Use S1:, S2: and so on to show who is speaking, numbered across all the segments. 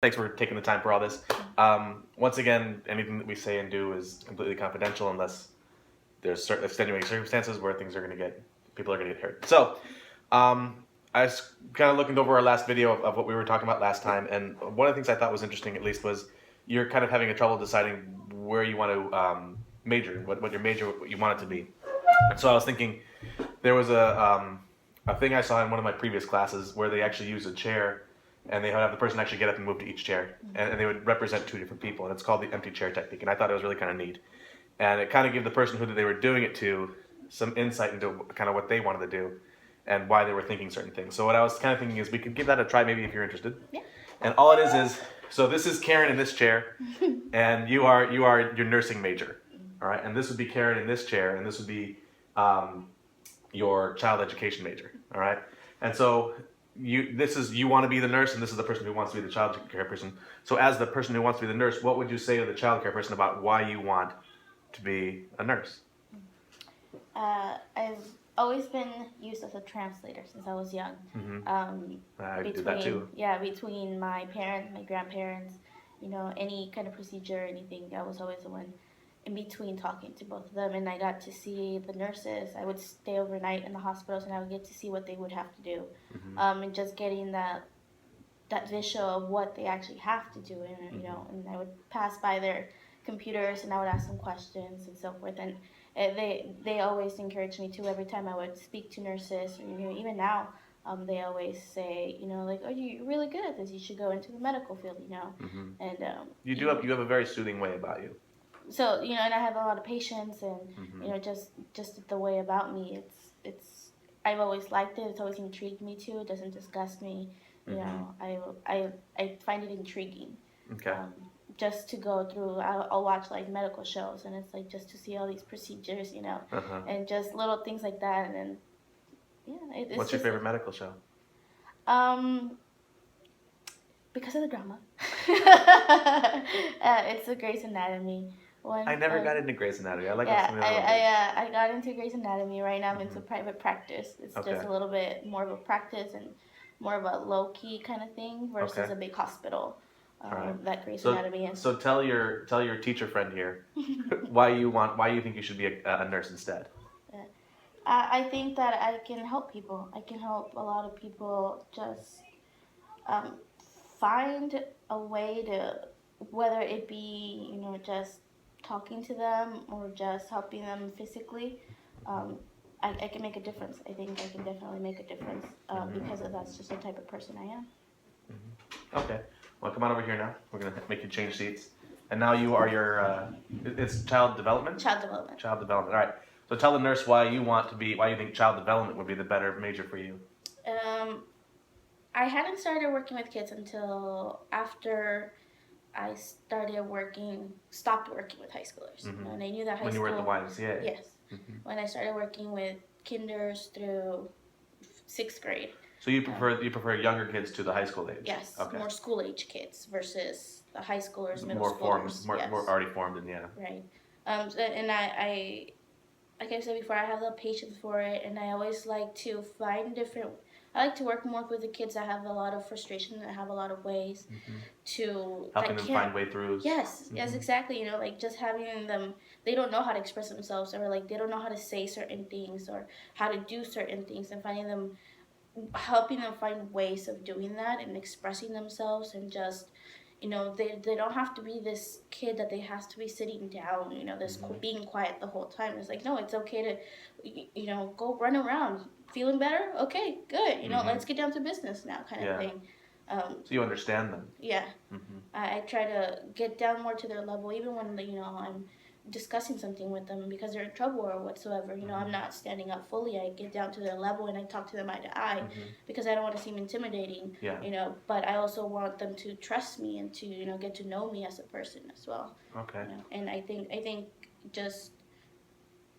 S1: Thanks for taking the time for all this. Once again, anything that we say and do is completely confidential unless there's certain extenuating circumstances where people are going to get hurt. So, I was kind of looking over our last video of what we were talking about last time, and one of the things I thought was interesting, at least, was you're kind of having a trouble deciding where you want to major, what your major, what you want it to be. And so I was thinking, there was a thing I saw in one of my previous classes where they actually use a chair, and they would have the person actually get up and move to each chair, and they would represent two different people, and it's called the empty chair technique, and I thought it was really kind of neat. And it kind of gave the person who they were doing it to some insight into kind of what they wanted to do and why they were thinking certain things. So what I was kind of thinking is we could give that a try maybe if you're interested.
S2: Yeah.
S1: And all it is, so this is Karen in this chair, and you are your nursing major, all right? And this would be Karen in this chair, and this would be your child education major, all right? And so you want to be the nurse, and this is the person who wants to be the child care person. So as the person who wants to be the nurse, what would you say to the child care person about why you want to be a nurse?
S2: I've always been used as a translator since I was young.
S1: I did that too.
S2: Yeah, between my parents, my grandparents, any kind of procedure, anything, I was always the one in between talking to both of them, and I got to see the nurses. I would stay overnight in the hospitals, and I would get to see what they would have to do, and just getting that visual of what they actually have to do, and and I would pass by their computers, and I would ask them questions and so forth, and they always encouraged me to. Every time I would speak to nurses, or even now, they always say, like, oh, you're really good at this. You should go into the medical field, and
S1: you have a very soothing way about you.
S2: So and I have a lot of patience, and just the way about me, it's I've always liked it. It's always intrigued me too. It doesn't disgust me. I find it intriguing.
S1: Okay.
S2: Just to go through, I'll watch like medical shows, and it's like just to see all these procedures, and just little things like that, and then it's
S1: What's your favorite medical show?
S2: Because of the drama, it's the Grey's Anatomy one.
S1: I never got into Grey's Anatomy. I like
S2: I got into Grey's Anatomy. Right now I'm into private practice. It's just a little bit more of a practice and more of a low key kind of thing versus a big hospital. That Grey's Anatomy is.
S1: So tell your teacher friend here why you think you should be a nurse instead.
S2: I think that I can help people. I can help a lot of people just find a way to, whether it be just talking to them or just helping them physically. I can make a difference. I think I can definitely make a difference because that's just the type of person I am.
S1: Okay. Well, come on over here now. We're going to make you change seats. And now you are it's child development?
S2: Child development.
S1: Child development. All right. So tell the nurse why you think child development would be the better major for you.
S2: I hadn't started working with kids until after I stopped working with high schoolers. And I knew that
S1: when you were at the YMCA.
S2: Yes. When I started working with kinders through 6th grade.
S1: So you prefer younger kids to the high school age?
S2: Yes, more school age kids versus the high schoolers, middle schoolers.
S1: More already formed, and
S2: Right. And I, like I said before, I have the patience for it, and I always like to find I like to work more with the kids that have a lot of frustration, that have a lot of ways to
S1: helping them find way throughs.
S2: Yes, yes, exactly. Like just having them, they don't know how to express themselves, or like they don't know how to say certain things or how to do certain things, and helping them find ways of doing that and expressing themselves, and just they don't have to be this kid that they has to be sitting down, this being quiet the whole time. It's like, no, it's okay to go run around. Feeling better? Okay, good. Let's get down to business now, kind of thing.
S1: So you understand them.
S2: Yeah. I try to get down more to their level, even when I'm discussing something with them because they're in trouble or whatsoever. I'm not standing up fully. I get down to their level and I talk to them eye to eye because I don't want to seem intimidating.
S1: Yeah.
S2: But I also want them to trust me and to get to know me as a person as well.
S1: Okay.
S2: And I think just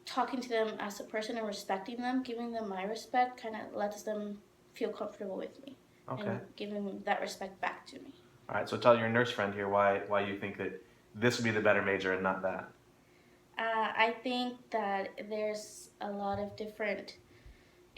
S2: talking to them as a person and respecting them, giving them my respect, kind of lets them feel comfortable with me.
S1: Okay.
S2: And giving that respect back to me.
S1: All right. So tell your nurse friend here why you think that this would be the better major and not that.
S2: I think that there's a lot of different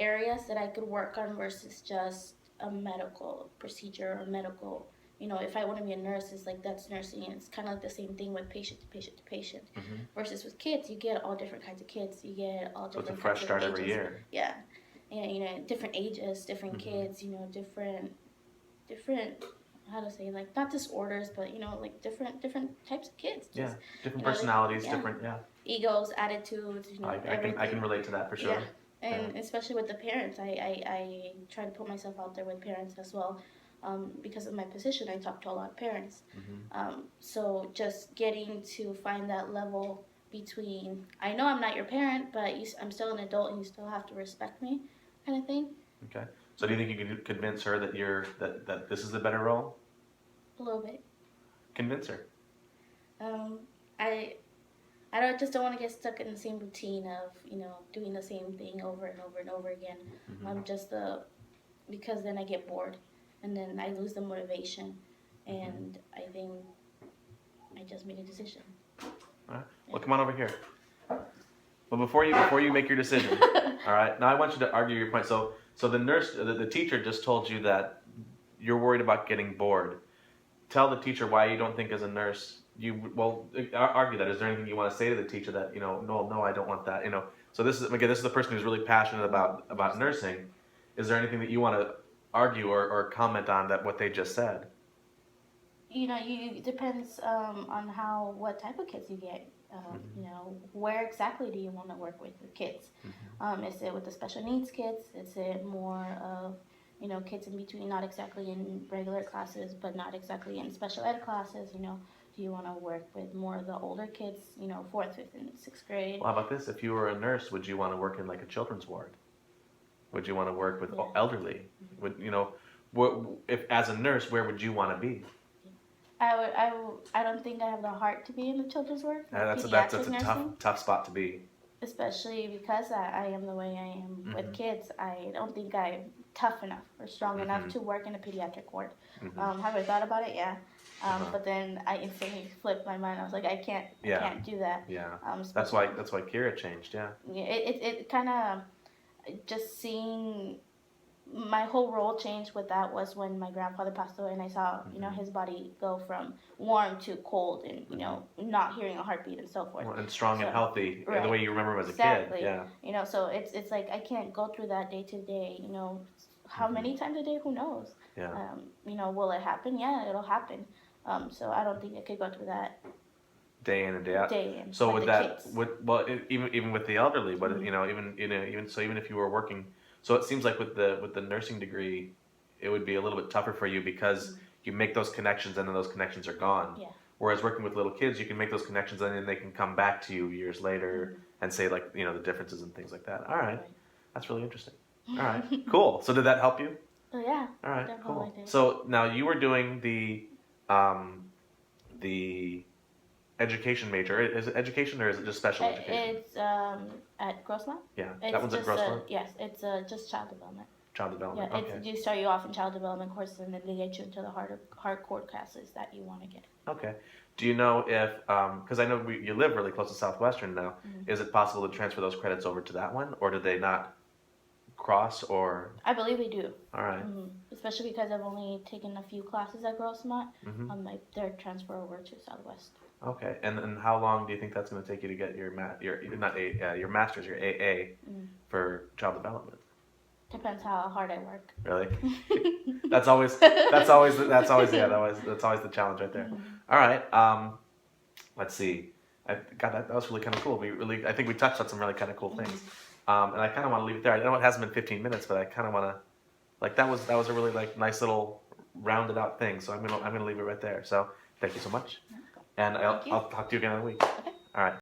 S2: areas that I could work on versus just a medical procedure or medical, you know, if I want to be a nurse, it's like that's nursing, and it's kind of like the same thing with patient to patient to patient.
S1: Mhm.
S2: Versus with kids, you get all different kinds of kids. You get all
S1: So it's
S2: different
S1: a fresh
S2: kinds of
S1: start every
S2: ages.
S1: year.
S2: Yeah, and you know, different ages, different
S1: Mhm.
S2: kids. You know, different. How to say, like, not disorders, but you know, like different types of kids.
S1: Yeah,
S2: Just
S1: different
S2: you know,
S1: personalities,
S2: yeah,
S1: different. Yeah,
S2: egos, attitudes. You know,
S1: I can
S2: everything.
S1: relate to that for sure.
S2: Yeah, and especially with the parents, I try to put myself out there with parents as well. Because of my position, I talk to a lot of parents.
S1: Hmm.
S2: So just getting to find that level between, I know I'm not your parent, but I'm still an adult and you still have to respect me, kind of thing.
S1: Okay. So do you think you could convince her that that this is the better role?
S2: A little bit.
S1: Convince her.
S2: Um, I just don't want to get stuck in the same routine of doing the same thing over and over and over again.
S1: Hmm.
S2: Because then I get bored, and then I lose the motivation, and I think I just made a decision.
S1: All right. Well, come on over here. Well, before you make your decision, all right. Now I want you to argue your point. So the teacher just told you that you're worried about getting bored. Tell the teacher why you don't think as a nurse argue that. Is there anything you want to say to the teacher that no, I don't want that. So this is the person who's really passionate about nursing. Is there anything that you want to argue or comment on that what they just said?
S2: It depends on what type of kids you get. Where exactly do you want to work with the kids? Is it with the special needs kids? Is it more of kids in between, not exactly in regular classes, but not exactly in special ed classes? Do you want to work with more of the older kids? Fourth, fifth, and sixth grade.
S1: Well, how about this? If you were a nurse, would you want to work in like a children's ward? Would you want to work with elderly? Would if as a nurse, where would you want to be?
S2: I don't think I have the heart to be in the children's ward.
S1: That's a
S2: nursing,
S1: tough spot to be.
S2: especially because I am the way I am with kids. I don't think I'm tough enough or strong enough to work in a pediatric ward. Have I thought about it? Yeah. But then I instantly flipped my mind. I was like, I can't do that.
S1: Yeah. That's why Kira changed. Yeah.
S2: It kind of just seeing my whole role changed with that was when my grandfather passed away, and I saw his body go from warm to cold, and not hearing a heartbeat and so forth.
S1: Well, and strong and healthy,
S2: right.
S1: the way you remember him as a
S2: Exactly.
S1: kid. Yeah.
S2: So it's like I can't go through that day to day. How many times a day? Who knows?
S1: Yeah.
S2: Will it happen? Yeah, it'll happen. So I don't think I could go through that
S1: Day in and day out.
S2: day in.
S1: So
S2: with
S1: with
S2: the
S1: that,
S2: kids.
S1: even with the elderly, but even if you were working, so it seems like with the nursing degree, it would be a little bit tougher for you because you make those connections and then those connections are gone.
S2: Yeah.
S1: Whereas working with little kids, you can make those connections and then they can come back to you years later and say like the differences and things like that. All right, that's really interesting. All right, cool. So did that help you?
S2: Oh yeah.
S1: All right,
S2: Definitely
S1: cool.
S2: did.
S1: So now you were doing the education major. Is it education or is it just special education?
S2: It's at Grossmont.
S1: Yeah,
S2: It's
S1: that one's at
S2: just
S1: Grossmont.
S2: Yes, it's just child development.
S1: Child development.
S2: Yeah,
S1: Okay.
S2: you start you off in child development courses, and then they get you into the hardcore classes that you want to get.
S1: Okay. Do you know if because I know you live really close to Southwestern now, is it possible to transfer those credits over to that one, or do they not cross? Or
S2: I believe they do.
S1: all right.
S2: Especially because I've only taken a few classes at Grossmont. They're transfer over to Southwest.
S1: Okay. And how long do you think that's going to take you to get your master's, your AA for child development?
S2: Depends how hard I work.
S1: Really? that's always the challenge right there. All right. Let's see. That was really kind of cool. I think we touched on some really kind of cool things. And I kind of want to leave it there. I know it hasn't been 15 minutes, but I kind of want to that was a really nice little rounded out thing. So I'm gonna leave it right there. So thank you so much. And I'll talk to you again in a week.
S2: Okay.
S1: All right.